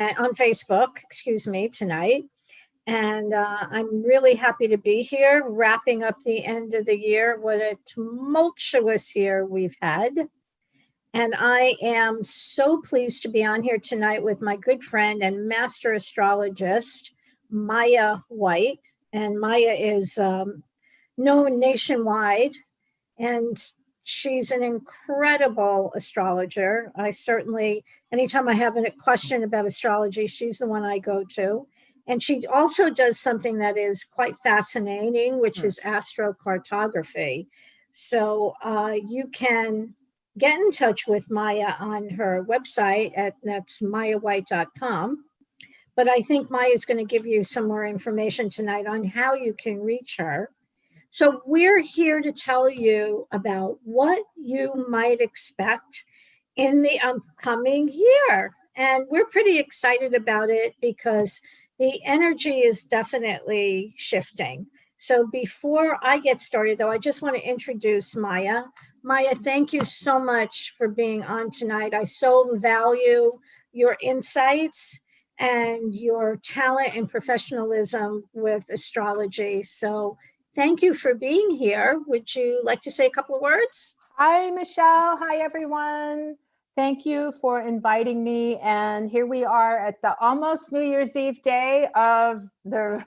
on Facebook, excuse me, tonight. And I'm really happy to be here, wrapping up the end of the year. What a tumultuous year we've had. And I am so pleased to be on here tonight with my good friend and master astrologist, Maya White. And Maya is known nationwide, and she's an incredible astrologer. I certainly, anytime I have a question about astrology, she's the one I go to. And she also does something that is quite fascinating, which is astrocartography. So you can get in touch with Maya on her website that's mayawhite.com. But I think Maya is going to give you some more information tonight on how you can reach her. So we're here to tell you about what you might expect in the upcoming year. And we're pretty excited about it because the energy is definitely shifting. So before I get started, though, I just want to introduce Maya. Maya, thank you so much for being on tonight. I so value your insights and your talent and professionalism with astrology. So thank you for being here. Would you like to say a couple of words? Hi, Michelle. Hi, everyone. Thank you for inviting me. And here we are at the almost New Year's Eve day of the,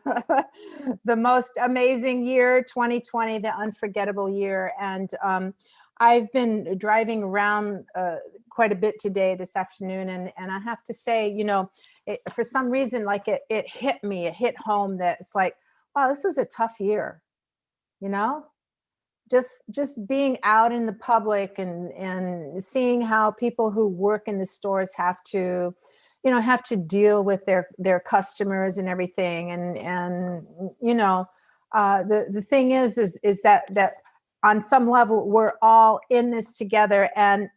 the most amazing year, 2020, the unforgettable year. And I've been driving around quite a bit today, this afternoon. And I have to say, you know, for some reason, like it hit me, it hit home that it's like, wow, this was a tough year, you know? Just being out in the public and seeing how people who work in the stores have to, you know, have to deal with their customers and everything. And you know, the thing is that on some level, we're all in this together. And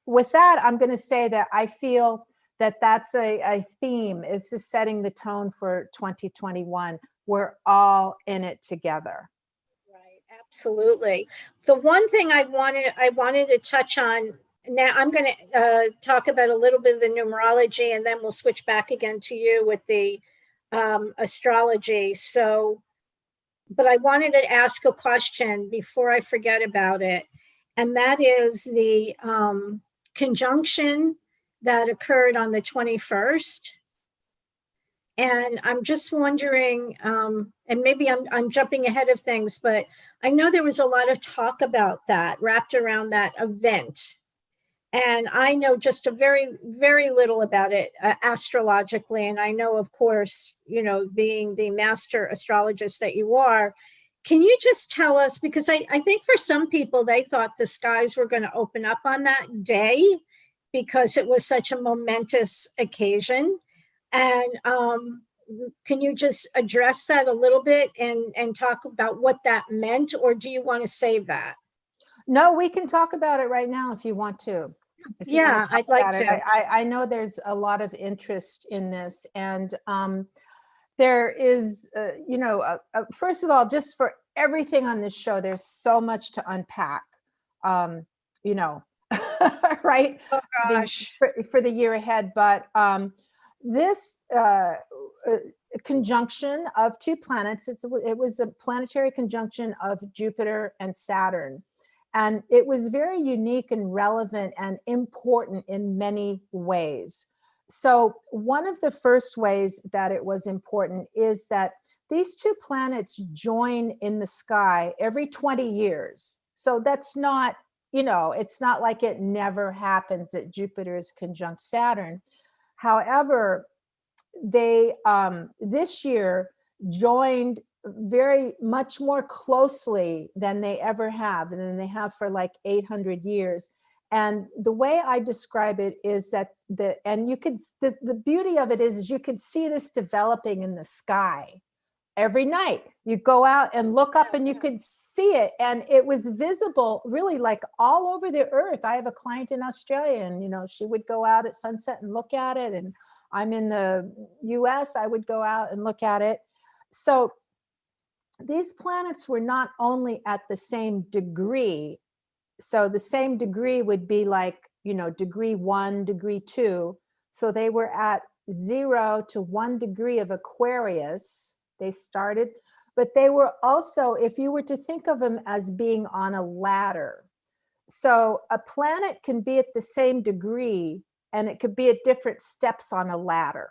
with that, I'm going to say that I feel that that's a theme. It's just setting the tone for 2021. We're all in it together. Absolutely. The one thing I wanted to touch on now, I'm going to talk about a little bit of the numerology, and then we'll switch back again to you with the astrology. So, but I wanted to ask a question before I forget about it, and that is the conjunction that occurred on the 21st. And I'm just wondering, and maybe I'm jumping ahead of things, but I know there was a lot of talk about that wrapped around that event. And I know just a very, very little about it astrologically. And I know, of course, you know, being the master astrologist that you are, can you just tell us, because I think for some people, they thought the skies were going to open up on that day because it was such a momentous occasion. And can you just address that a little bit and talk about what that meant, or do you want to save that? No, we can talk about it right now if you want to. Yeah, I'd like to. I know there's a lot of interest in this, and there is, you know, first of all, just for everything on this show, there's so much to unpack, you know, right? Oh, gosh. For the year ahead, but this conjunction of two planets, it was a planetary conjunction of Jupiter and Saturn. And it was very unique and relevant and important in many ways. So one of the first ways that it was important is that these two planets join in the sky every 20 years. So that's not, you know, it's not like it never happens that Jupiter is conjunct Saturn. However, they this year joined very much more closely than they ever have, and than they have for like 800 years. And the way I describe it is that the beauty of it is you could see this developing in the sky every night. You go out and look up and you could see it, and it was visible really like all over the earth. I have a client in Australia, and you know, she would go out at sunset and look at it, and I'm in the US, I would go out and look at it. So these planets were not only at the same degree, so the same degree would be like, you know, degree 1, degree 2. So they were at 0 to 1 degree of Aquarius. They started, but they were also, if you were to think of them as being on a ladder. So a planet can be at the same degree and it could be at different steps on a ladder,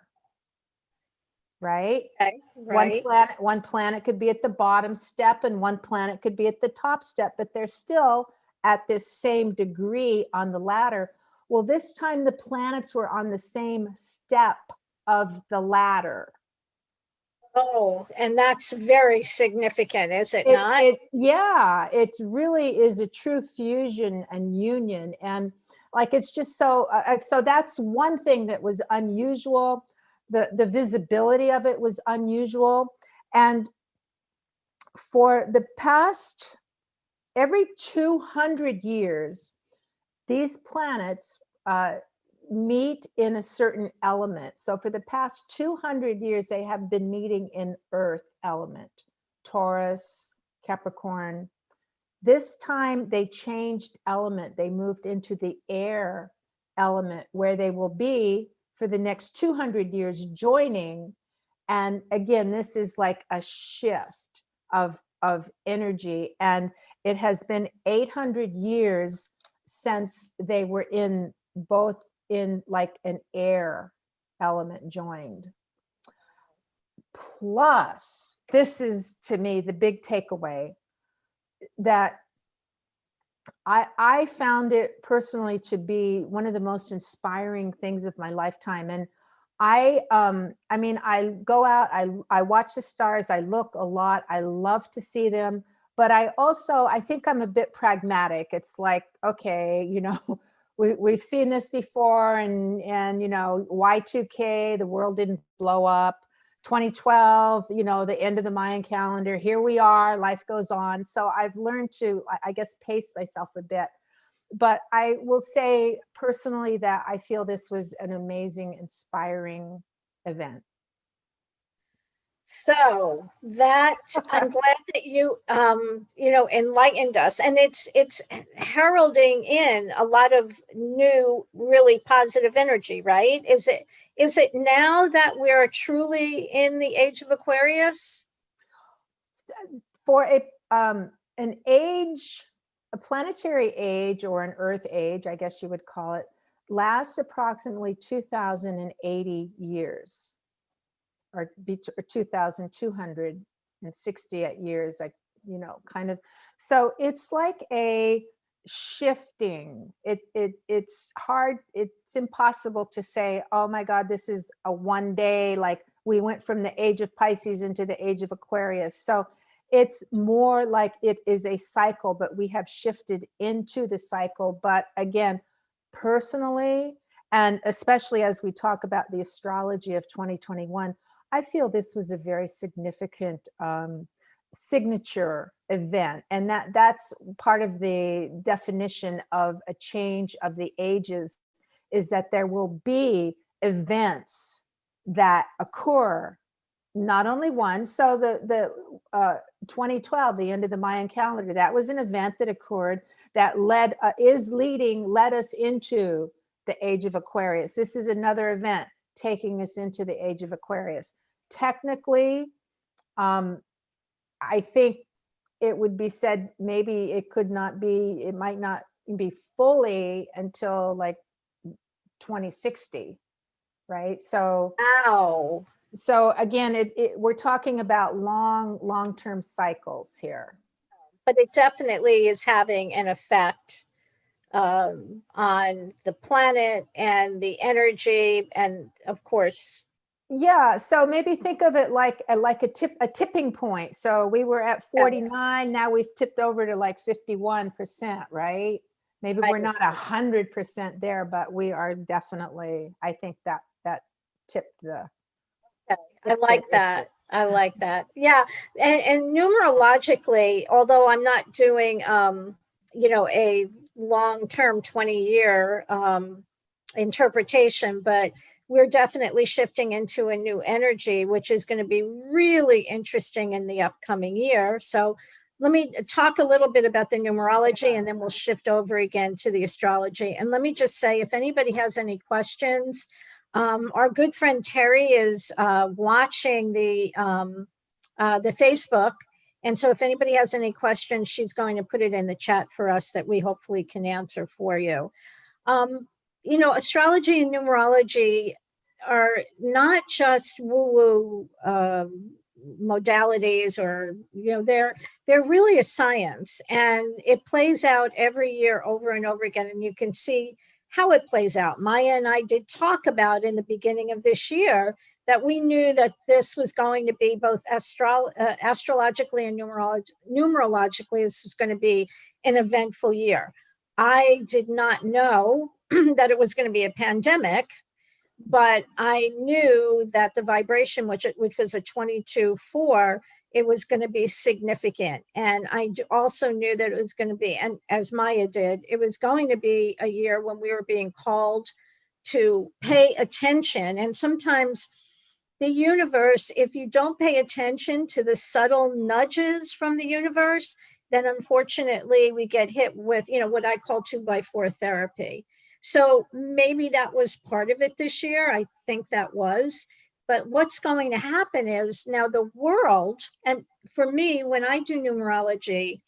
right? Okay, right. One planet could be at the bottom step and one planet could be at the top step, but they're still at this same degree on the ladder. Well, this time the planets were on the same step of the ladder. Oh, and that's very significant, is it not? Yeah, it really is a true fusion and union. And like, it's just so, so that's one thing that was unusual. The visibility of it was unusual. And for the past, every 200 years, these planets meet in a certain element. So for the past 200 years, they have been meeting in Earth element, Taurus, Capricorn. This time they changed element. They moved into the air element, where they will be for the next 200 years joining. And again, this is like a shift of energy. And it has been 800 years since they were in both in like an air element joined. Plus, this is to me the big takeaway, that I found it personally to be one of the most inspiring things of my lifetime. And I mean, I go out, I watch the stars, I look a lot, I love to see them, but I think I'm a bit pragmatic. It's like, okay, you know, we've seen this before, and you know, Y2K, the world didn't blow up. 2012, you know, the end of the Mayan calendar, here we are, life goes on. So I've learned to, I guess, pace myself a bit. But I will say personally that I feel this was an amazing, inspiring event. So that I'm glad that you you know, enlightened us, and it's heralding in a lot of new, really positive energy, right? Is it now that we're truly in the age of Aquarius? For an age, a planetary age or an Earth age, I guess you would call it, lasts approximately 2,080 years, or 2,260 years, like, you know, kind of. So it's like a shifting. It's hard. It's impossible to say, oh my God, this is a one day, like we went from the age of Pisces into the age of Aquarius. So it's more like it is a cycle, but we have shifted into the cycle. But again, personally, and especially as we talk about the astrology of 2021, I feel this was a very significant signature event. And that's part of the definition of a change of the ages, is that there will be events that occur, not only one. So the 2012, the end of the Mayan calendar, that was an event that occurred that led us into the age of Aquarius. This is another event taking us into the age of Aquarius. Technically, I think it would be said, maybe it might not be fully until like 2060, right? So Wow. so again, we're talking about long-term cycles here. But it definitely is having an effect on the planet and the energy, and of course. Yeah, so maybe think of it like a tipping point. So we were at 49, now we've tipped over to like 51%, right? Maybe we're not 100% there, but we are definitely, I think that tipped the. I like that. I like that. Yeah. And numerologically, although I'm not doing, you know, a long-term 20-year interpretation, but we're definitely shifting into a new energy, which is going to be really interesting in the upcoming year. So let me talk a little bit about the numerology, and then we'll shift over again to the astrology. And let me just say, if anybody has any questions, Our good friend Terry is watching the Facebook. And so if anybody has any questions, she's going to put it in the chat for us that we hopefully can answer for you. Astrology and numerology are not just woo-woo modalities, or they're really a science, and it plays out every year over and over again, and you can see how it plays out. Maya and I did talk about in the beginning of this year that we knew that this was going to be both astrologically and numerologically, this was going to be an eventful year. I did not know that it was going to be a pandemic, but I knew that the vibration, which was a 22-4, it was going to be significant. And I also knew that it was going to be, and as Maya did, it was going to be a year when we were being called to pay attention. And sometimes the universe, if you don't pay attention to the subtle nudges from the universe, then unfortunately we get hit with, what I call 2x4 therapy. So maybe that was part of it this year. I think that was. But what's going to happen is now the world, and for me, when I do numerology,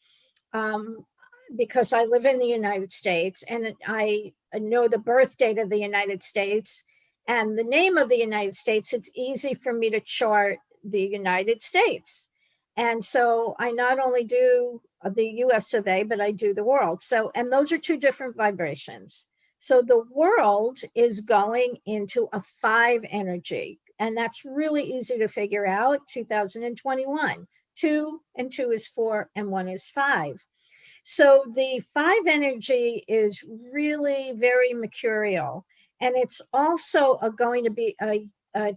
because I live in the United States and I know the birth date of the United States and the name of the United States, it's easy for me to chart the United States. And so I not only do the US of A, but I do the world. So, and those are two different vibrations. So the world is going into a 5 energy, and that's really easy to figure out. 2021, 2 and 2 is 4 and 1 is 5. So the 5 energy is really very mercurial, and it's also going to be a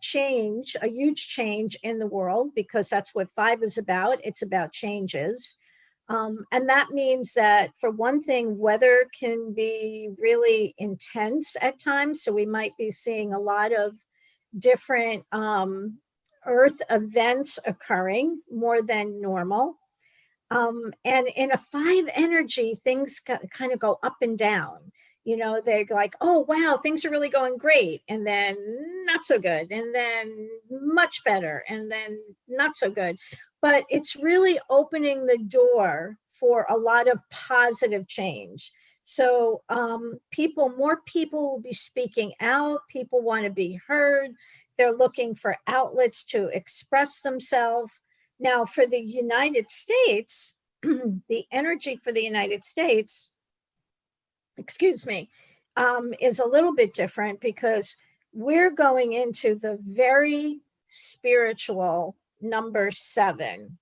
change, a huge change in the world, because that's what 5 is about. It's about changes. And that means that, for one thing, weather can be really intense at times. So we might be seeing a lot of different earth events occurring more than normal. And in a 5 energy, things kind of go up and down. They're like, oh, wow, things are really going great. And then not so good. And then much better. And then not so good. But it's really opening the door for a lot of positive change. So more people will be speaking out. People want to be heard. They're looking for outlets to express themselves. Now, for the United States, the energy for the United States, is a little bit different, because we're going into the very spiritual number 7.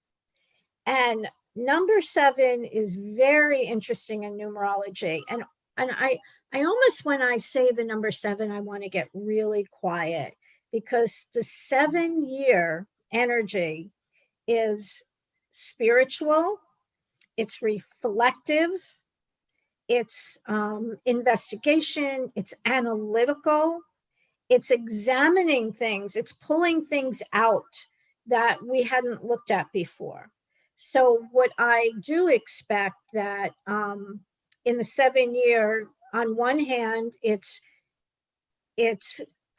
And number 7 is very interesting in numerology. And I almost, when I say the number 7, I want to get really quiet, because the 7-year energy is spiritual, it's reflective, it's investigation, it's analytical, it's examining things, it's pulling things out that we hadn't looked at before. So what I do expect that in the 7-year, on one hand, it's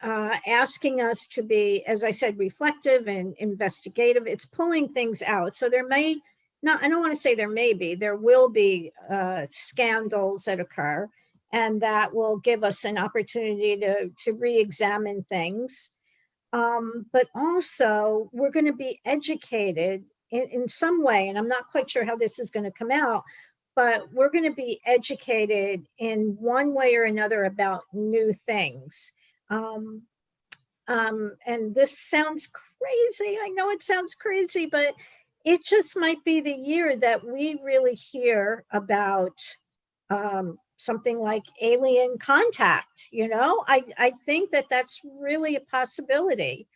asking us to be, as I said, reflective and investigative. It's pulling things out. So there may not, I don't want to say there may be, there will be scandals that occur, and that will give us an opportunity to re-examine things. But also, we're going to be educated in some way, and I'm not quite sure how this is going to come out, but we're going to be educated in one way or another about new things. And this sounds crazy. I know it sounds crazy, but it just might be the year that we really hear about something like alien contact. I think that that's really a possibility.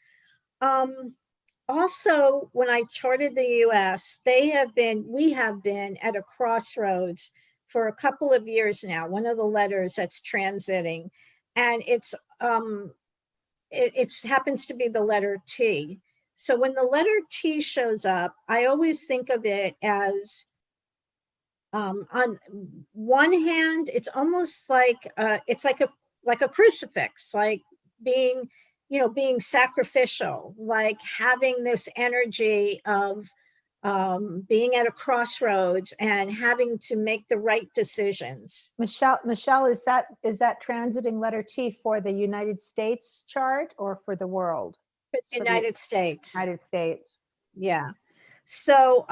Also, when I charted the US, we have been at a crossroads for a couple of years now. One of the letters that's transiting, and it happens to be the letter T. So when the letter T shows up, I always think of it as, on one hand, it's almost like it's like a crucifix, like being, being sacrificial, like having this energy of being at a crossroads and having to make the right decisions. Michelle, is that transiting letter T for the United States chart or for the world? For It's the for the United States. United States. Yeah. So,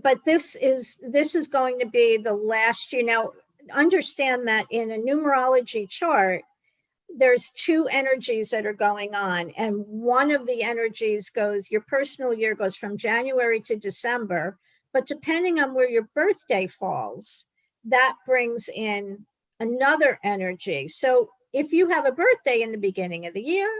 but this is going to be the last year. Now, understand that in a numerology chart, there's two energies that are going on. And one of the energies goes, your personal year goes from January to December. But depending on where your birthday falls, that brings in another energy. So if you have a birthday in the beginning of the year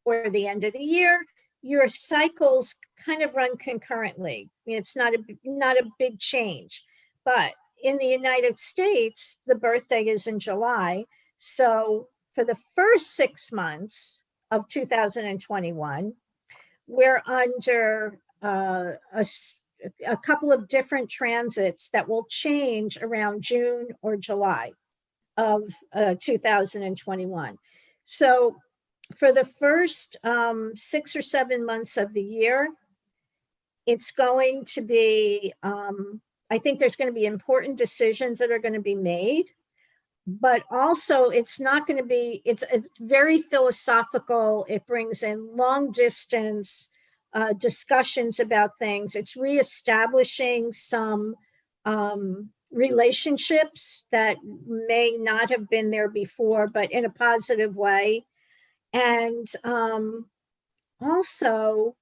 or the end of the year, your cycles kind of run concurrently. It's not a big change. But in the United States, the birthday is in July. So for the first 6 months of 2021, we're under a couple of different transits that will change around June or July of 2021. So for the first 6 or 7 months of the year, it's going to be, I think there's going to be important decisions that are going to be made. But also it's not going to be, it's very philosophical. It brings in long distance discussions about things. It's reestablishing some relationships that may not have been there before, but in a positive way. And also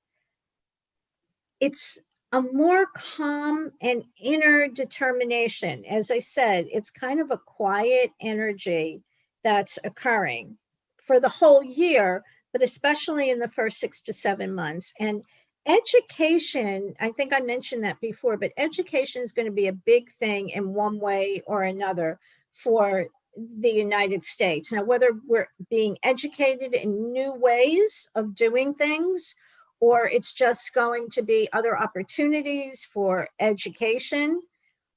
it's a more calm and inner determination. As I said, it's kind of a quiet energy that's occurring for the whole year, but especially in the first 6 to 7 months. And education, I think I mentioned that before, but education is going to be a big thing in one way or another for the United States. Now, whether we're being educated in new ways of doing things, or it's just going to be other opportunities for education.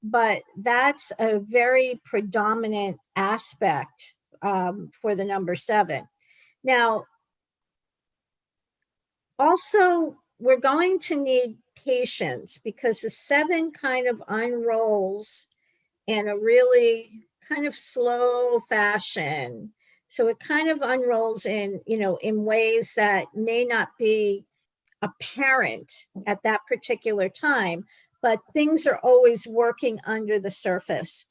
But that's a very predominant aspect for the number 7. Now, also, we're going to need patience because the 7 kind of unrolls in a really kind of slow fashion. So it kind of unrolls in, in ways that may not be apparent at that particular time, but things are always working under the surface.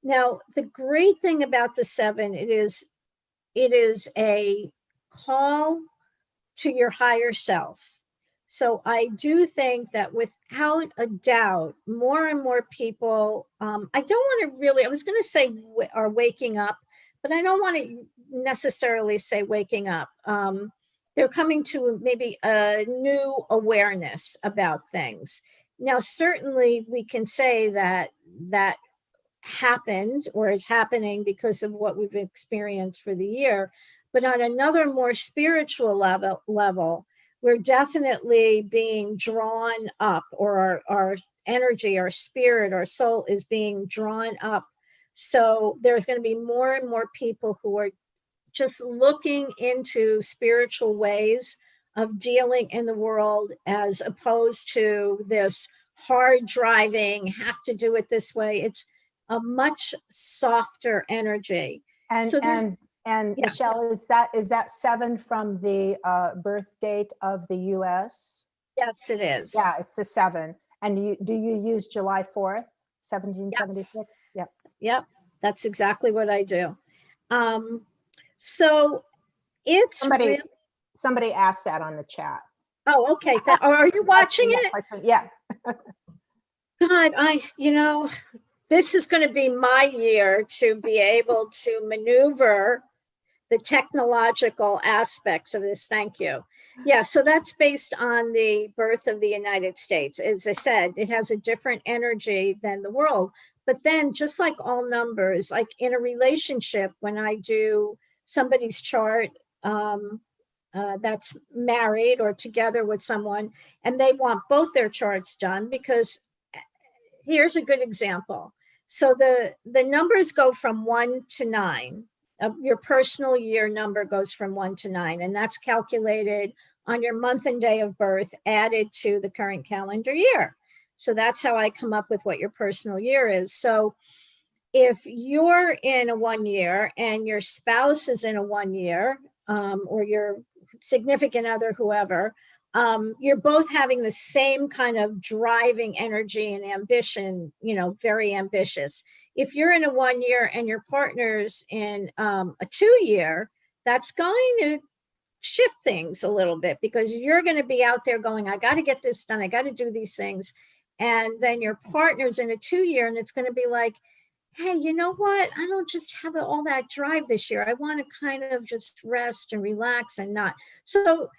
Now, the great thing about the 7, it is a call to your higher self. So I do think that without a doubt, more and more people, I don't want to really, I was going to say are waking up, but I don't want to necessarily say waking up. They're coming to maybe a new awareness about things. Now, certainly we can say that happened or is happening because of what we've experienced for the year. But on another more spiritual level, we're definitely being drawn up, or our energy, our spirit, our soul is being drawn up. So there's going to be more and more people who are just looking into spiritual ways of dealing in the world, as opposed to this hard driving, have to do it this way. It's a much softer energy. And so and yes. Michele, is that 7 from the birth date of the US? Yes, it is. Yeah, it's a 7. And do you use July 4th, 1776? Yes. Yep. That's exactly what I do. So it's somebody asked that on the chat. Oh, okay. Are you watching it? Yeah. God, this is going to be my year to be able to maneuver the technological aspects of this. Thank you. Yeah, so that's based on the birth of the United States. As I said, it has a different energy than the world. But then, just like all numbers, like in a relationship, when I do somebody's chart that's married or together with someone, and they want both their charts done, because here's a good example. So the numbers go from 1 to 9. your personal year number goes from 1 to 9, and that's calculated on your month and day of birth added to the current calendar year. So that's how I come up with what your personal year is. So if you're in a 1 year and your spouse is in a 1 year, or your significant other, whoever, you're both having the same kind of driving energy and ambition, very ambitious. If you're in a 1 year and your partner's in a 2 year, that's going to shift things a little bit, because you're going to be out there going, I got to get this done. I got to do these things. And then your partner's in a 2 year and it's going to be like, hey, you know what? I don't just have all that drive this year. I want to kind of just rest and relax and not. So,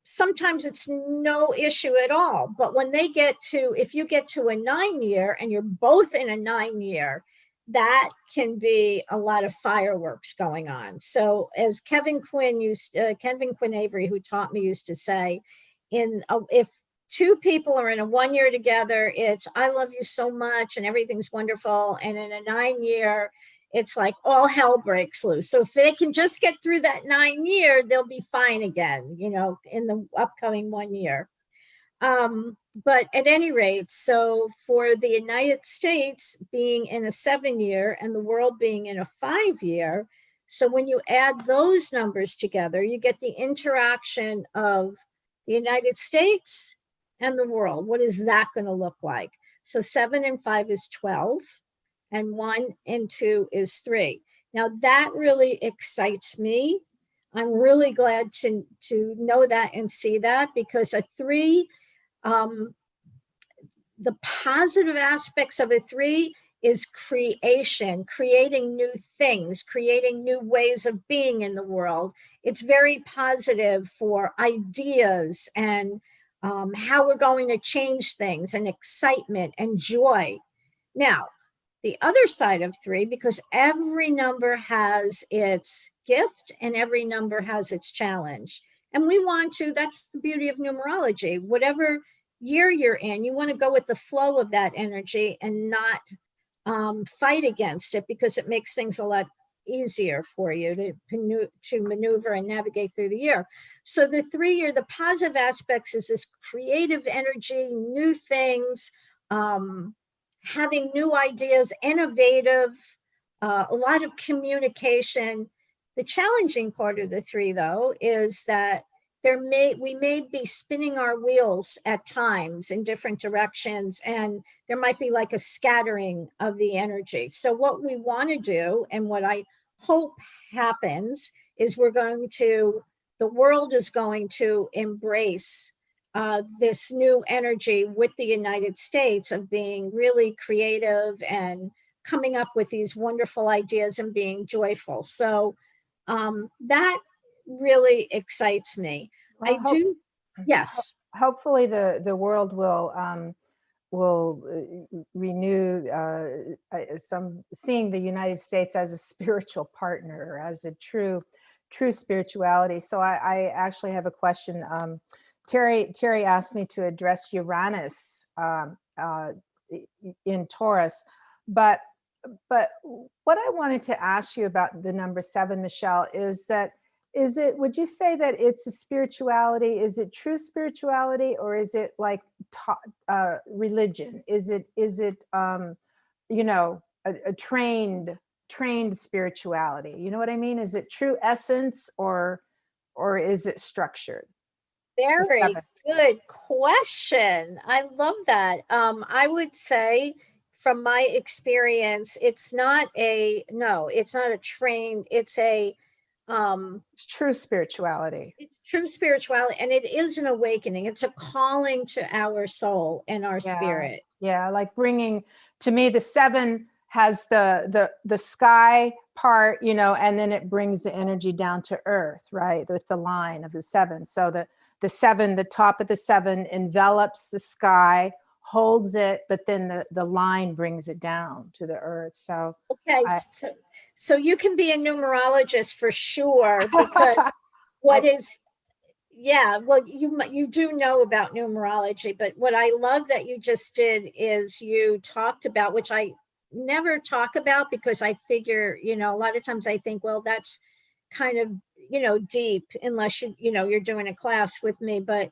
sometimes it's no issue at all. But when if you get to a 9 year and you're both in a 9 year, that can be a lot of fireworks going on. So as Kevin Quinn Avery, who taught me, used to say, if two people are in a 1 year together, it's, I love you so much and everything's wonderful. And in a 9 year, it's like all hell breaks loose. So if they can just get through that 9 year, they'll be fine again, in the upcoming 1 year. But at any rate, so for the United States being in a 7 year and the world being in a 5 year, so when you add those numbers together, you get the interaction of the United States and the world. What is that going to look like? So 7 and 5 is 12, and 1 and 2 is 3. Now that really excites me. I'm really glad to know that and see that, because a 3, the positive aspects of a 3 is creating new things, creating new ways of being in the world. It's very positive for ideas and how we're going to change things, and excitement and joy. Now, the other side of 3, because every number has its gift and every number has its challenge. And that's the beauty of numerology. Whatever year you're in, you want to go with the flow of that energy and not fight against it, because it makes things a lot easier for you to maneuver and navigate through the year. So the 3 year, the positive aspects is this creative energy, new things, having new ideas, innovative, a lot of communication. The challenging part of the 3, though, is that we may be spinning our wheels at times in different directions, and there might be like a scattering of the energy. So what we want to do, and what I hope happens, is the world is going to embrace this new energy with the United States of being really creative and coming up with these wonderful ideas and being joyful. So that really excites me. Well, Yes. Hopefully the world will renew seeing the United States as a spiritual partner, as a true spirituality. So I actually have a question. Terry asked me to address Uranus in Taurus, but what I wanted to ask you about the number 7, Michele, would you say that it's a spirituality? Is it true spirituality, or is it like religion? Is it a trained spirituality? You know what I mean? Is it true essence, or is it structured? Very good question. I love that. I would say, from my experience, it's not a trained, it's true spirituality. It's true spirituality, and it is an awakening. It's a calling to our soul and our spirit. Yeah, like bringing, to me, the 7 has the sky part, and then it brings the energy down to earth, right? With the line of the 7. So the 7, the top of the 7 envelops the sky, holds it, but then the line brings it down to the earth. So okay, so you can be a numerologist for sure, because you do know about numerology, but what I love that you just did is you talked about, which I never talk about, because I figure, a lot of times I think, well, that's kind of, deep, unless you're doing a class with me. But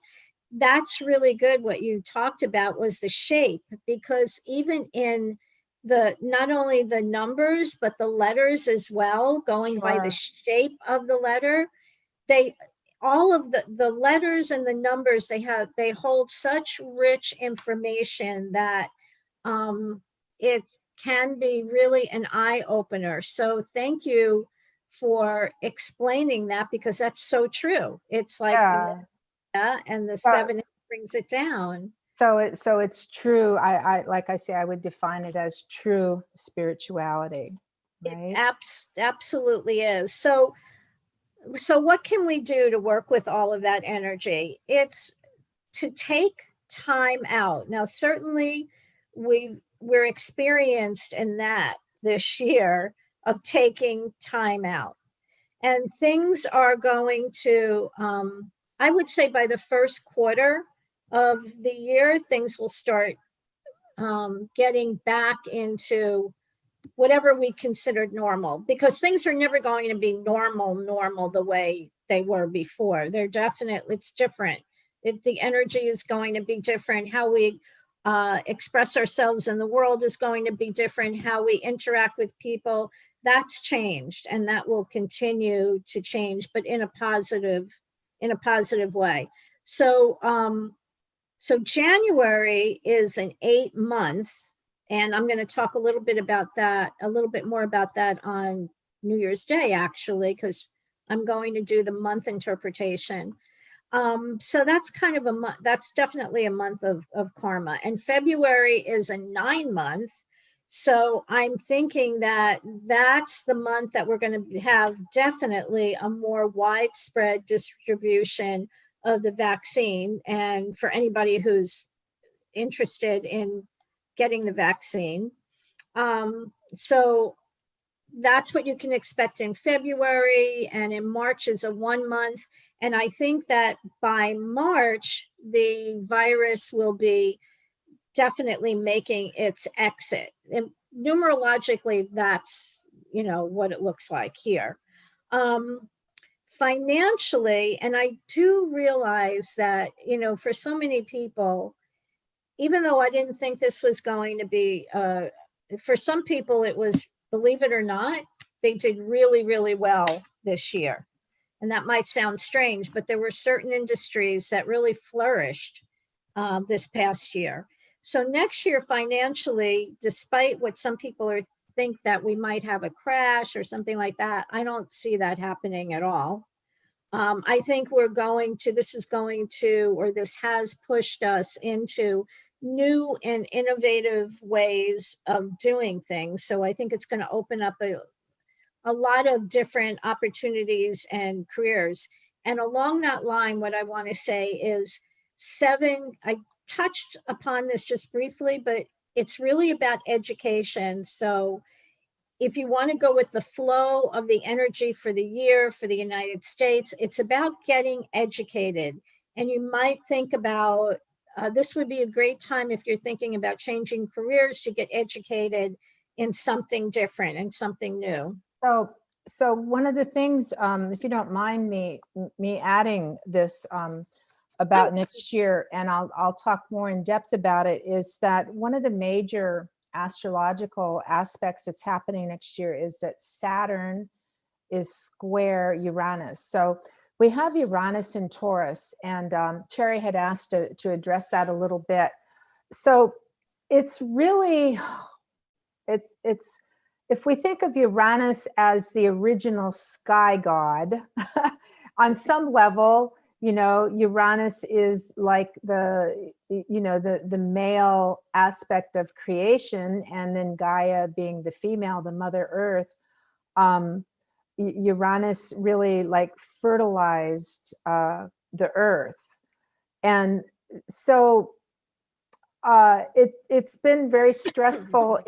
that's really good. What you talked about was the shape, because even in not only the numbers, but the letters as well, going by the Sure. shape of the letter, they all of the letters and the numbers, they hold such rich information that it can be really an eye opener. So thank you for explaining that, because that's so true. It's like, Yeah. and the So, seven brings it down. so it's true. Like I say, I would define it as true spirituality, It right? absolutely is. So what can we do to work with all of that energy? It's to take time out. Now, certainly we're experienced in that this year, of taking time out. And things are going to, I would say by the first quarter of the year, things will start getting back into whatever we considered normal, because things are never going to be normal the way they were before. It's different. The energy is going to be different. How we express ourselves in the world is going to be different. How we interact with people, that's changed, and that will continue to change, but in a positive way. So January is an 8 month, and I'm going to talk a little bit more about that on New Year's Day, actually, because I'm going to do the month interpretation. So that's kind of that's definitely a month of karma. And February is a 9 month. So I'm thinking that that's the month that we're going to have definitely a more widespread distribution of the vaccine. And for anybody who's interested in getting the vaccine. So that's what you can expect in February, and in March is a 1 month. And I think that by March, the virus will be definitely making its exit. And numerologically, that's, what it looks like here. Financially, and I do realize that, for so many people, even though I didn't think this was going to be, for some people, it was, believe it or not, they did really, really well this year. And that might sound strange, but there were certain industries that really flourished this past year. So next year, financially, despite what some people think that we might have a crash or something like that, I don't see that happening at all. I think this has pushed us into new and innovative ways of doing things. So I think it's going to open up a lot of different opportunities and careers. And along that line, what I want to say is I touched upon this just briefly, but it's really about education. So if you want to go with the flow of the energy for the year for the United States, it's about getting educated. And you might think about this would be a great time, if you're thinking about changing careers, to get educated in something different and something new. So one of the things, if you don't mind me adding this about next year, and I'll talk more in depth about it, is that one of the major astrological aspects that's happening next year is that Saturn is square Uranus. So we have Uranus in Taurus, and Terry had asked to address that a little bit. So it's really, it's if we think of Uranus as the original sky god, on some level, Uranus is like the male aspect of creation, and then Gaia being the female, the Mother Earth. Uranus really like fertilized the earth. And so it's been very stressful.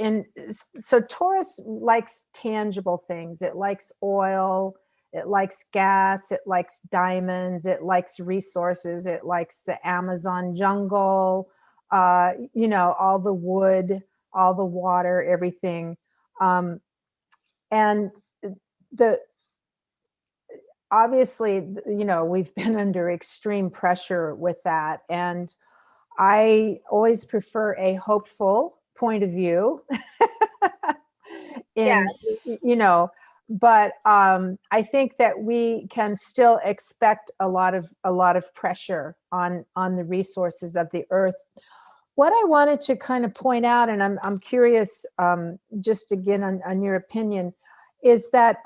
So Taurus likes tangible things. It likes oil, it likes gas, it likes diamonds, it likes resources, it likes the Amazon jungle, all the wood, all the water, everything. And the obviously, you know, we've been under extreme pressure with that. And I always prefer a hopeful point of view in, Yes. you know, but I think that we can still expect a lot of pressure on the resources of the earth. What I wanted to kind of point out, and I'm curious, just again on your opinion, is that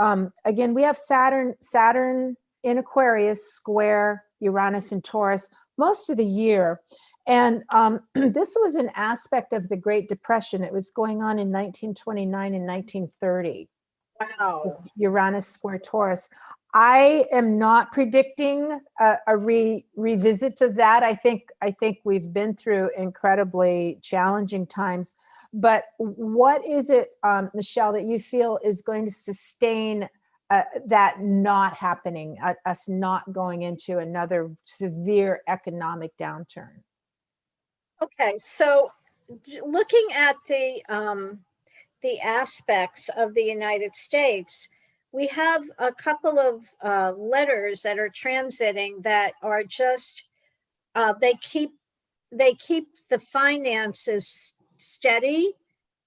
again we have Saturn in Aquarius square Uranus and Taurus most of the year, and this was an aspect of the Great Depression. It was going on in 1929 and 1930. Wow. Uranus square Taurus. I am not predicting a revisit of that. I think we've been through incredibly challenging times. But what is it, Michele, that you feel is going to sustain that not happening, us not going into another severe economic downturn? Okay, so looking at the aspects of the United States, we have a couple of letters that are transiting that are just they keep the finances steady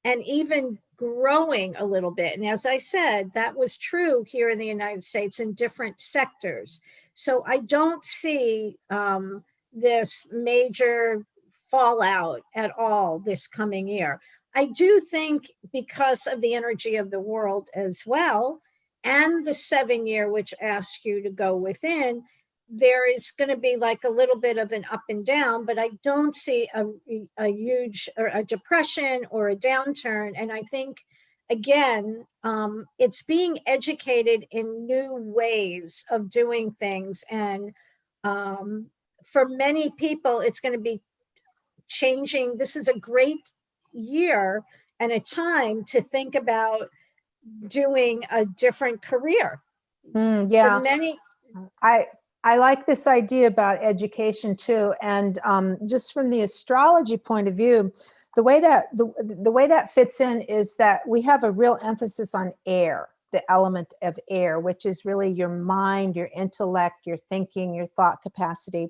and even growing a little bit. And as I said, that was true here in the United States in different sectors. So I don't see this major fallout at all this coming year. I do think because of the energy of the world as well, and the 7 year, which asks you to go within, there is going to be like a little bit of an up and down, but I don't see a huge or a depression or a downturn. And I think, again, it's being educated in new ways of doing things. And for many people, it's going to be changing. This is a great year and a time to think about doing a different career. For Yeah. many, I like this idea about education too, and just from the astrology point of view, the way that the way that fits in is that we have a real emphasis on air, the element of air, which is really your mind, your intellect, your thinking, your thought capacity.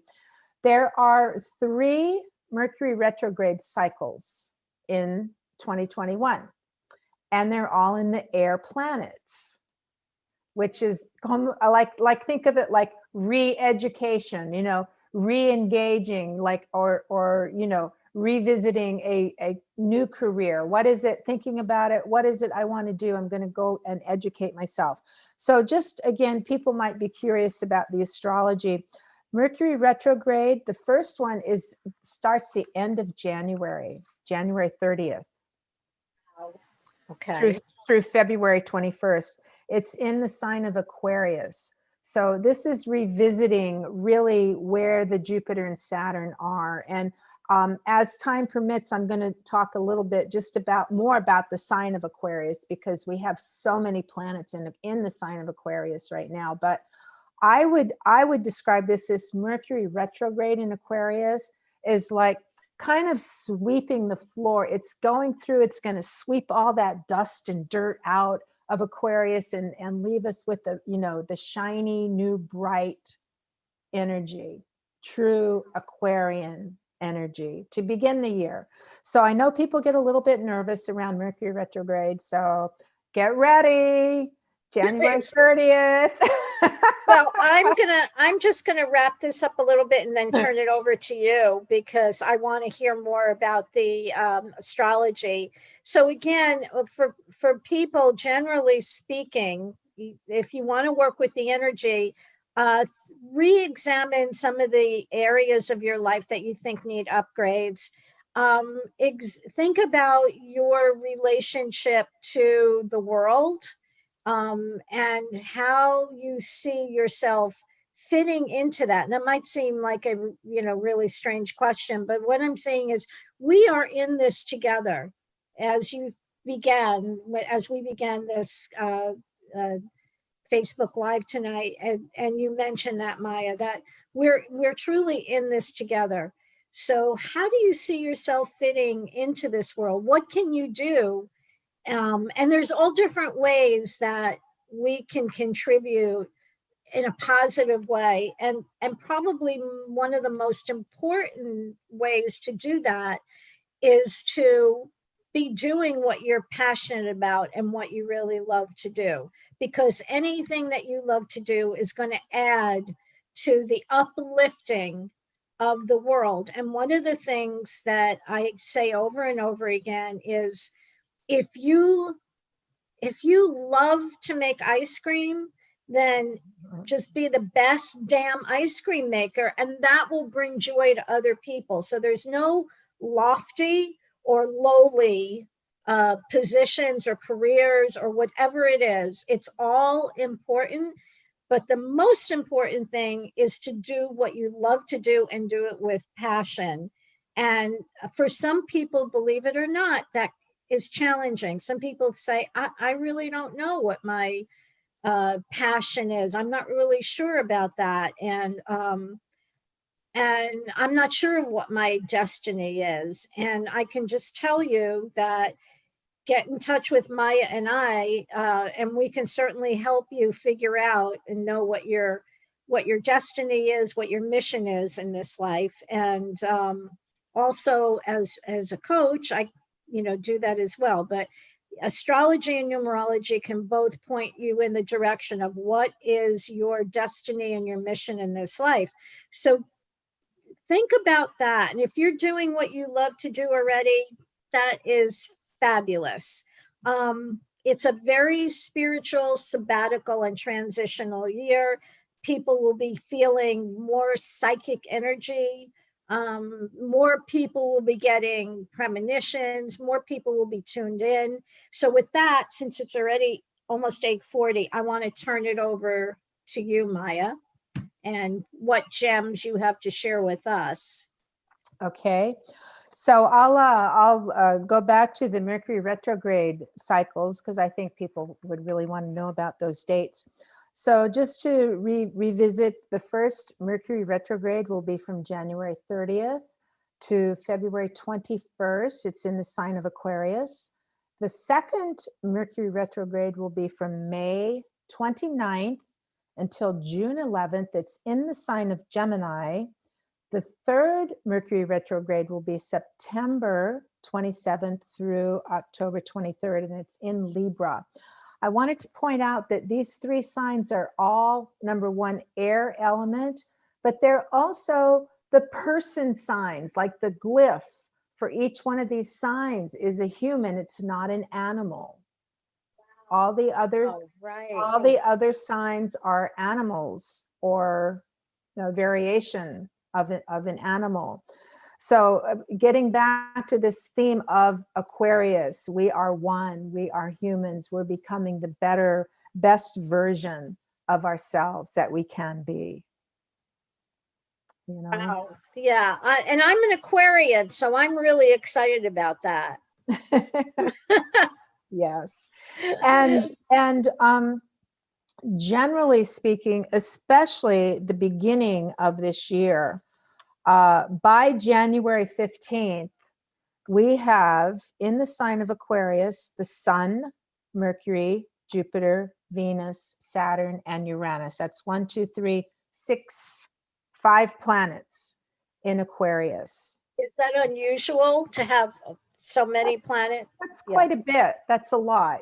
There are 3 Mercury retrograde cycles in 2021, and they're all in the air planets, which is like think of it like re-education, you know, re-engaging, like or you know, revisiting a new career. What is it? Thinking about it. What is it I want to do? I'm going to go and educate myself. So just again, people might be curious about the astrology. Mercury retrograde, the first one starts the end of January 30th through okay. through February 21st. It's in the sign of Aquarius. So this is revisiting really where the Jupiter and Saturn are. And as time permits, I'm going to talk a little bit just more about the sign of Aquarius, because we have so many planets in the sign of Aquarius right now. But I would describe this as Mercury retrograde in Aquarius is like kind of sweeping the floor. It's going through, it's going to sweep all that dust and dirt out of Aquarius and leave us with the, you know, the shiny, new, bright energy, true Aquarian energy to begin the year. So I know people get a little bit nervous around Mercury retrograde. So get ready, January 30th. Well, I'm just gonna wrap this up a little bit and then turn it over to you because I want to hear more about the astrology. So again, for people, generally speaking, if you want to work with the energy, re-examine some of the areas of your life that you think need upgrades. Think about your relationship to the world, and how you see yourself fitting into that. And that might seem like a really strange question, but what I'm saying is we are in this together. As we began this Facebook Live tonight, and you mentioned that, Maya, that we're truly in this together. So how do you see yourself fitting into this world? What can you do? And there's all different ways that we can contribute in a positive way. And probably one of the most important ways to do that is to be doing what you're passionate about and what you really love to do. Because anything that you love to do is going to add to the uplifting of the world. And one of the things that I say over and over again is if you love to make ice cream, then just be the best damn ice cream maker, and that will bring joy to other people. So there's no lofty or lowly positions or careers or whatever it is. It's all important. But the most important thing is to do what you love to do and do it with passion. And for some people, believe it or not, that is challenging. Some people say, I really don't know what my passion is. I'm not really sure about that. And I'm not sure what my destiny is. And I can just tell you that get in touch with Maya and I, and we can certainly help you figure out and know what your destiny is, what your mission is in this life. And also as a coach, I do that as well. But astrology and numerology can both point you in the direction of what is your destiny and your mission in this life. So think about that. And if you're doing what you love to do already, that is fabulous. It's a very spiritual, sabbatical, and transitional year. People will be feeling more psychic energy. More people will be getting premonitions. More people will be tuned in. So with that, since it's already almost 8:40, I want to turn it over to you, Maya, and what gems you have to share with us. Okay. So I'll go back to the Mercury retrograde cycles because I think people would really want to know about those dates. So just to revisit, the first Mercury retrograde will be from January 30th to February 21st. It's in the sign of Aquarius. The second Mercury retrograde will be from May 29th until June 11th. It's in the sign of Gemini. The third Mercury retrograde will be September 27th through October 23rd, and it's in Libra. I wanted to point out that these three signs are all, number one, air element, but they're also the person signs, like the glyph for each one of these signs is a human. It's not an animal. All the other signs are animals or variation of an animal. So getting back to this theme of Aquarius, we are one, we are humans, we're becoming the best version of ourselves that we can be. Wow. Yeah. And I'm an Aquarian, so I'm really excited about that. Yes. And generally speaking, especially the beginning of this year, by January 15th, we have in the sign of Aquarius, the Sun, Mercury, Jupiter, Venus, Saturn, and Uranus. That's 5 planets in Aquarius. Is that unusual to have so many planets? That's quite a bit. That's a lot,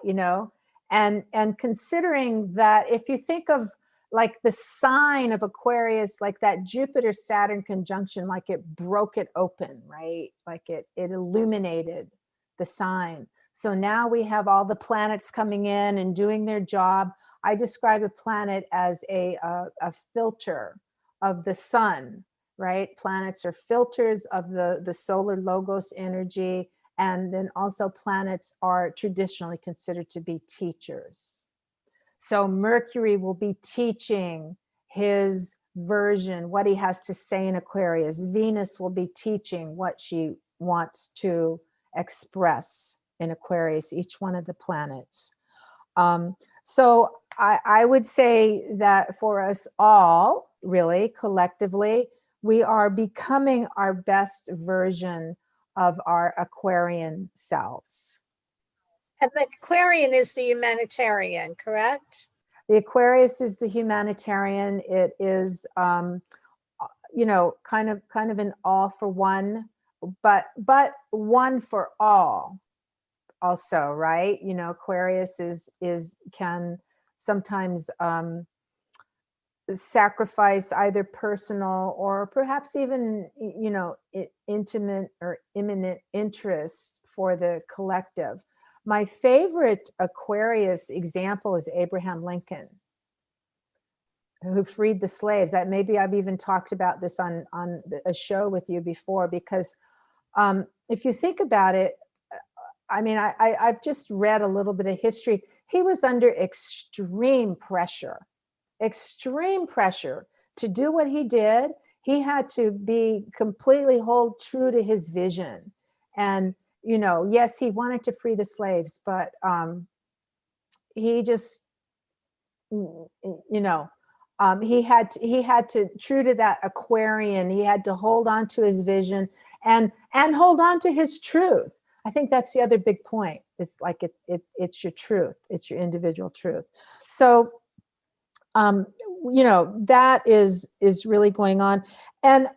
and considering that if you think of like the sign of Aquarius, like that Jupiter-Saturn conjunction, like it broke it open, right? Like it illuminated the sign. So now we have all the planets coming in and doing their job. I describe a planet as a filter of the sun, right? Planets are filters of the solar logos energy. And then also planets are traditionally considered to be teachers. So Mercury will be teaching his version, what he has to say in Aquarius. Venus will be teaching what she wants to express in Aquarius, each one of the planets. So I would say that for us all, really, collectively, We are becoming our best version of our Aquarian selves. And the Aquarian is the humanitarian, correct? The Aquarius is the humanitarian. It is, you know, kind of an all for one, but one for all also, right? You know, Aquarius can sometimes sacrifice either personal or perhaps even, you know, intimate or imminent interest for the collective. My favorite Aquarius example is Abraham Lincoln, who freed the slaves. That maybe I've even talked about this on a show with you before, because if you think about it, I mean, I've just read a little bit of history. He was under extreme pressure to do what he did. He had to be completely hold true to his vision. And, you know, yes, he wanted to free the slaves, but he just, you know, he had to true to that Aquarian. He had to hold on to his vision and hold on to his truth. I think that's the other big point. It's like it's your truth. It's your individual truth. So, you know, that is really going on. And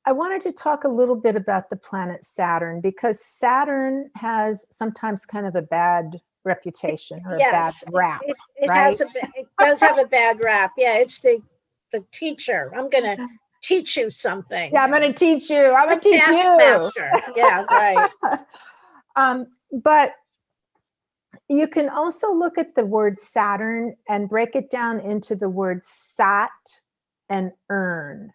I wanted to talk a little bit about the planet Saturn, because Saturn has sometimes kind of a bad reputation or a bad rap. It right? it does have a bad rap. Yeah, it's the teacher. I'm gonna teach you something. Yeah, I'm gonna teach you. I'm gonna teach you. Taskmaster. Yeah, right. But you can also look at the word Saturn and break it down into the words sat and urn.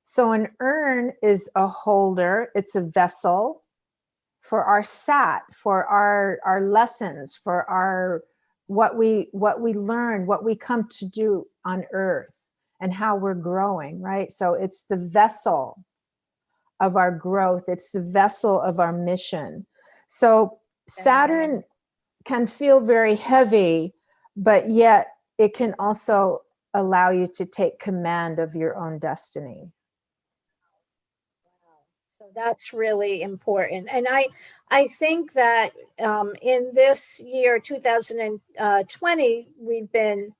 So an urn is a holder, it's a vessel for our sat, for our lessons, for our what we learn, what we come to do on earth, and how we're growing, right? So it's the vessel of our growth, it's the vessel of our mission. So Saturn can feel very heavy, but yet it can also allow you to take command of your own destiny. So that's really important. And I think that in this year, 2020, we've been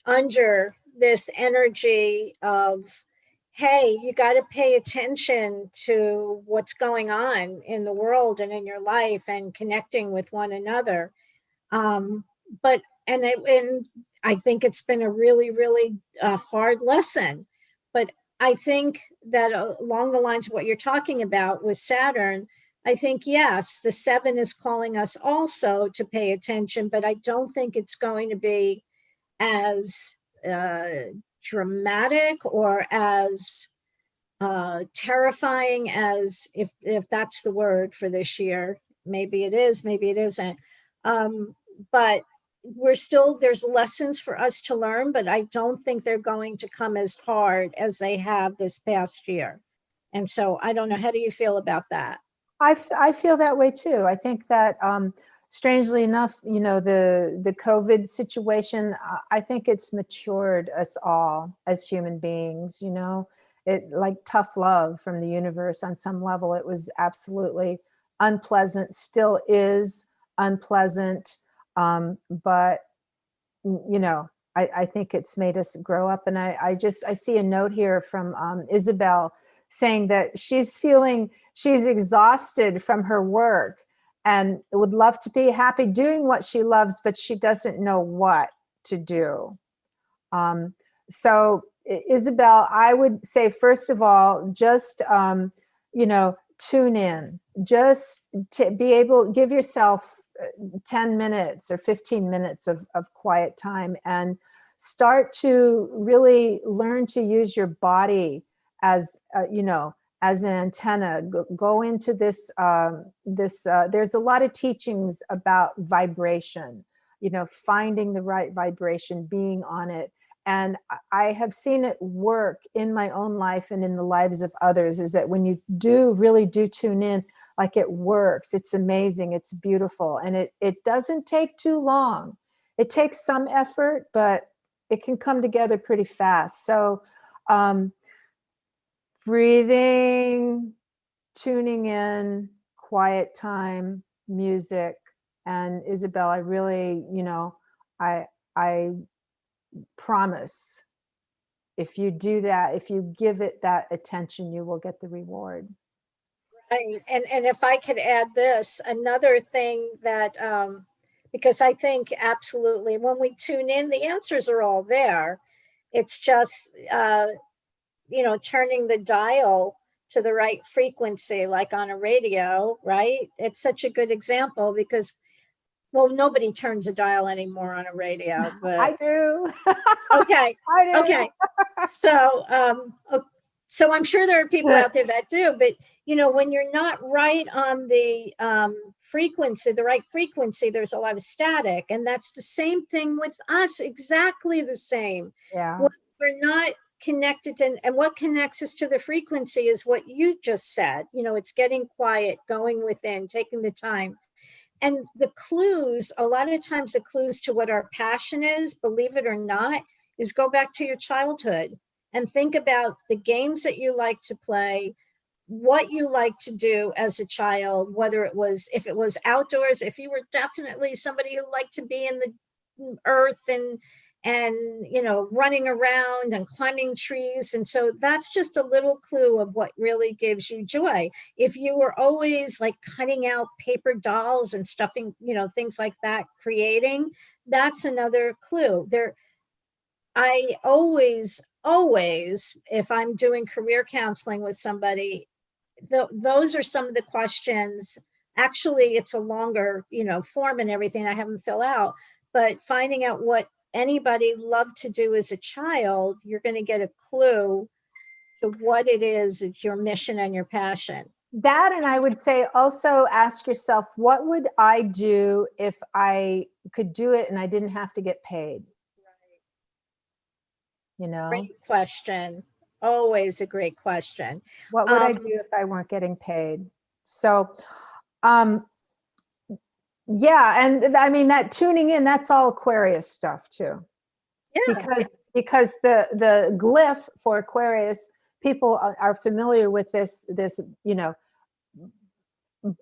under this energy of, hey, you got to pay attention to what's going on in the world and in your life and connecting with one another. But and I think it's been a really, really hard lesson. But I think that along the lines of what you're talking about with Saturn, I think, yes, the 7 is calling us also to pay attention, but I don't think it's going to be as dramatic or as terrifying as, if that's the word for this year. Maybe it is, maybe it isn't. But there's lessons for us to learn, but I don't think they're going to come as hard as they have this past year. And so I don't know, how do you feel about that? I feel that way too. I think that strangely enough, you know, the COVID situation, I think it's matured us all as human beings, you know. It, like tough love from the universe on some level. It was absolutely unpleasant, still is unpleasant, but you know, I think it's made us grow up. And I see a note here from Isabel saying that she's exhausted from her work and would love to be happy doing what she loves, but she doesn't know what to do. So Isabel, I would say, first of all, just, you know, tune in, just to be able, give yourself 10 minutes or 15 minutes of quiet time, and start to really learn to use your body as, you know, as an antenna. Go into this, there's a lot of teachings about vibration, you know, finding the right vibration, being on it. And I have seen it work in my own life and in the lives of others, is that when you really do tune in, like, it works. It's amazing. It's beautiful. And it doesn't take too long. It takes some effort, but it can come together pretty fast. So breathing, tuning in, quiet time, music. And Isabel, I really, I promise if you do that, if you give it that attention, you will get the reward. Right. And if I could add this, another thing that, because I think absolutely when we tune in, the answers are all there. It's just, turning the dial to the right frequency, like on a radio, right? It's such a good example because, well, nobody turns a dial anymore on a radio, but I do. okay. I do. Okay. So, so I'm sure there are people out there that do, but when you're not right on the frequency, the right frequency, there's a lot of static, and that's the same thing with us. Exactly the same. Yeah. When we're not connected to, and what connects us to the frequency is what you just said. It's getting quiet, going within, taking the time. And the clues, a lot of times the clues to what our passion is, believe it or not, is go back to your childhood and think about the games that you like to play, what you like to do as a child, whether if it was outdoors, if you were definitely somebody who liked to be in the earth and running around and climbing trees. And so that's just a little clue of what really gives you joy. If you were always like cutting out paper dolls and stuffing, things like that, creating, that's another clue. I always, if I'm doing career counseling with somebody, those are some of the questions. Actually, it's a longer, form and everything I haven't fill out, but finding out what anybody loved to do as a child, you're going to get a clue to what it is. It's your mission and your passion. That, and I would say also ask yourself, what would I do if I could do it and I didn't have to get paid? Great question. Always a great question. What would I do if I weren't getting paid? So, yeah, and I mean that tuning in, that's all Aquarius stuff too. Yeah. Because the glyph for Aquarius, people are familiar with this,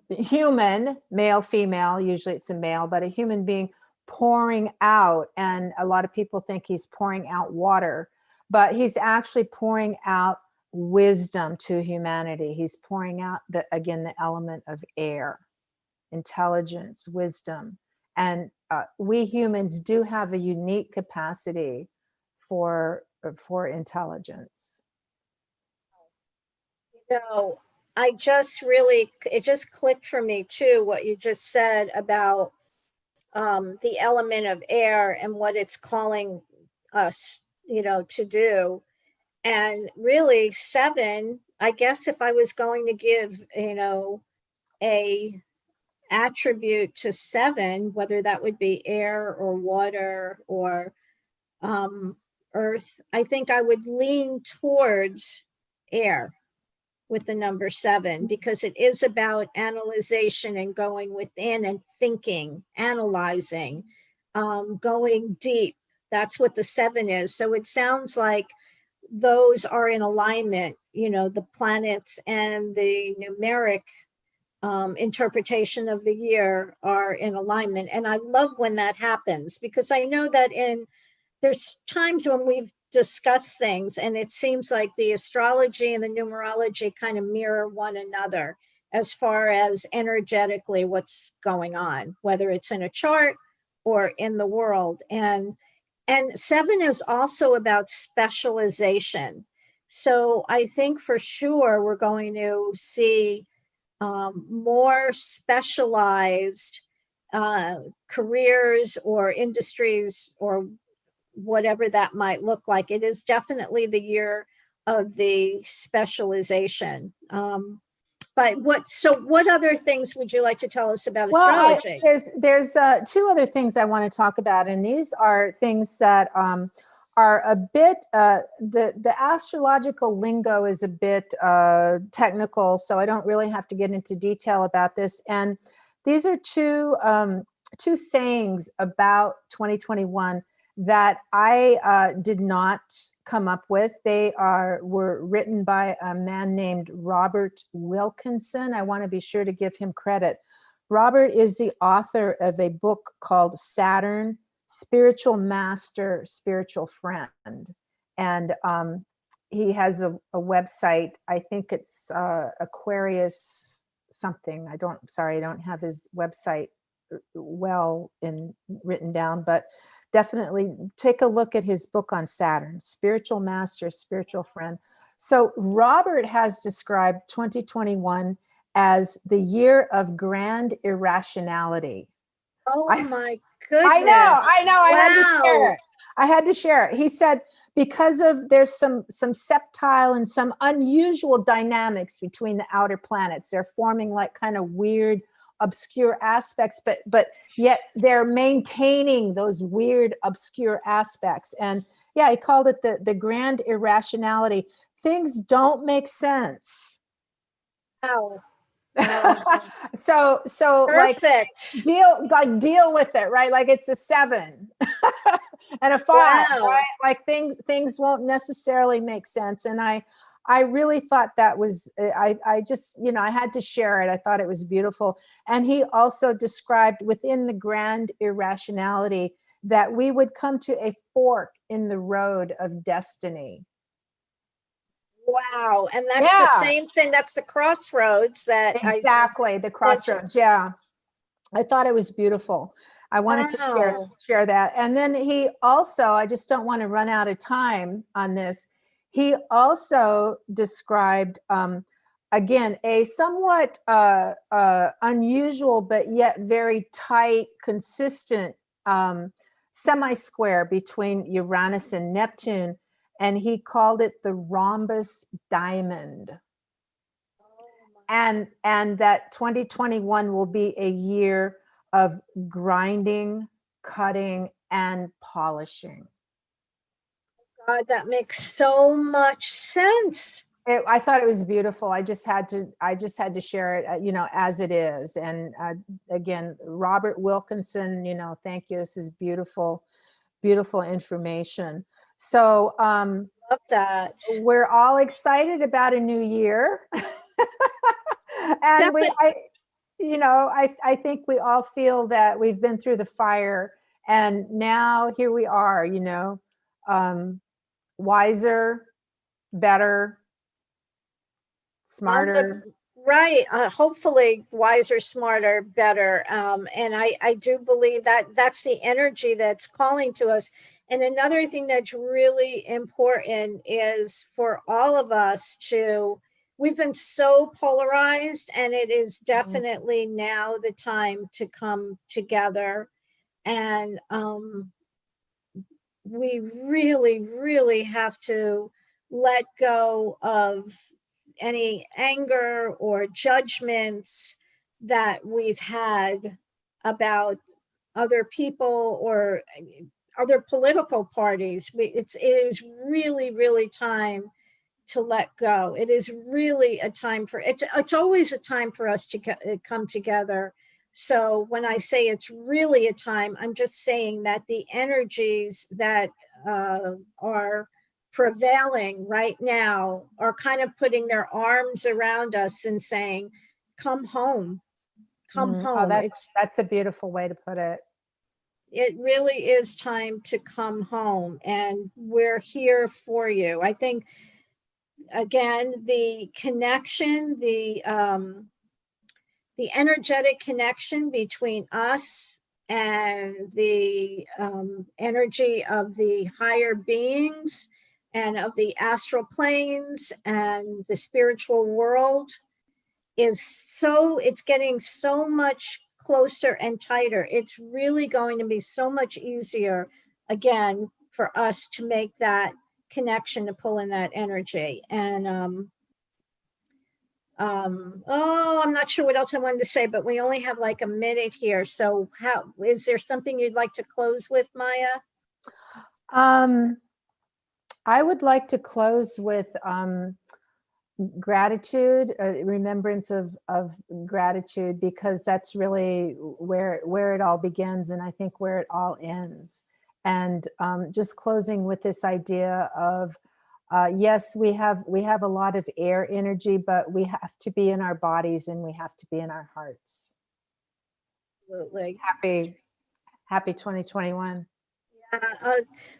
human, male, female, usually it's a male, but a human being pouring out. And a lot of people think he's pouring out water, but he's actually pouring out wisdom to humanity. He's pouring out the element of air, intelligence, wisdom. And we humans do have a unique capacity for intelligence. It just clicked for me too, what you just said about the element of air and what it's calling us, to do. And really 7, I guess if I was going to give, a attribute to 7, whether that would be air or water or earth, I think I would lean towards air with the number 7, because it is about analyzation and going within and thinking, analyzing, going deep. That's what the 7 is. So it sounds like those are in alignment, the planets and the numeric interpretation of the year are in alignment. And I love when that happens, because I know that there's times when we've discussed things and it seems like the astrology and the numerology kind of mirror one another as far as energetically what's going on, whether it's in a chart or in the world. And 7 is also about specialization. So I think for sure we're going to see more specialized careers or industries or whatever that might look like. It is definitely the year of the specialization. But what other things would you like to tell us about astrology? There's 2 other things I want to talk about, and these are things that are a bit, the astrological lingo is a bit technical, so I don't really have to get into detail about this. And these are two sayings about 2021 that I did not come up with. They were written by a man named Robert Wilkinson. I want to be sure to give him credit. Robert is the author of a book called Saturn, Spiritual Master, Spiritual Friend. And he has a website. I think it's Aquarius something. I don't have his website written down, but definitely take a look at his book on Saturn, Spiritual Master, Spiritual Friend. So Robert has described 2021 as the year of grand irrationality. Oh I, my I know, goodness. I had to share Wow. it. I had to share it. He said, because of there's some subtile and some unusual dynamics between the outer planets. They're forming like kind of weird, obscure aspects, but yet they're maintaining those weird, obscure aspects. And yeah, he called it the grand irrationality. Things don't make sense. Wow. Wow. so like Perfect. deal with it, right? Like it's a 7 and a 5, Wow. right? Like things won't necessarily make sense. And I really thought that was, I just, I had to share it. I thought it was beautiful. And he also described within the grand irrationality that we would come to a fork in the road of destiny. Wow. And that's the Yeah, same thing. That's the crossroads that I exactly. The mentioned. crossroads. Yeah. I thought it was beautiful. I wanted to Wow. share that. And then he also, I just don't want to run out of time on this. He also described, again, a somewhat unusual, but yet very tight, consistent semi-square between Uranus and Neptune. And he called it the rhombus diamond. And that 2021 will be a year of grinding, cutting, and polishing. God, that makes so much sense. I thought it was beautiful. I just had to share it, as it is. And again, Robert Wilkinson, thank you. This is beautiful, beautiful information. So Love that. we're all excited about a new year. And I think we all feel that we've been through the fire, and now here we are, wiser, better, smarter. Right. Hopefully wiser, smarter, better. And I do believe that that's the energy that's calling to us. And another thing that's really important is for all of us we've been so polarized, and it is definitely now the time to come together. And we really, really have to let go of any anger or judgments that we've had about other people or other political parties. It is really, really time to let go. It is really a time for it's always a time for us to come together. So when I say it's really a time, I'm just saying that the energies that are prevailing right now are kind of putting their arms around us and saying, come home, come Oh, home. that's a beautiful way to put it. It really is time to come home, and we're here for you. I think, again, the connection, the energetic connection between us and the energy of the higher beings and of the astral planes and the spiritual world it's getting so much closer and tighter. It's really going to be so much easier, again, for us to make that connection, to pull in that energy. And I'm not sure what else I wanted to say, but we only have like a minute here. So is there something you'd like to close with, Maya? I would like to close with gratitude, remembrance of gratitude, because that's really where it all begins, and I think where it all ends. And just closing with this idea of, yes, we have a lot of air energy, but we have to be in our bodies and we have to be in our hearts. Absolutely. Happy 2021.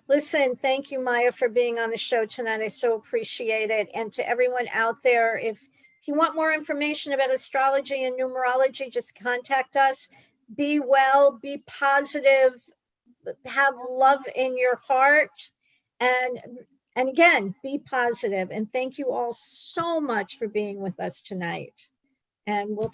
Listen, thank you, Maya, for being on the show tonight. I so appreciate it. And to everyone out there, if you want more information about astrology and numerology, just contact us. Be well, be positive, have love in your heart, and again, be positive. And thank you all so much for being with us tonight. And we'll talk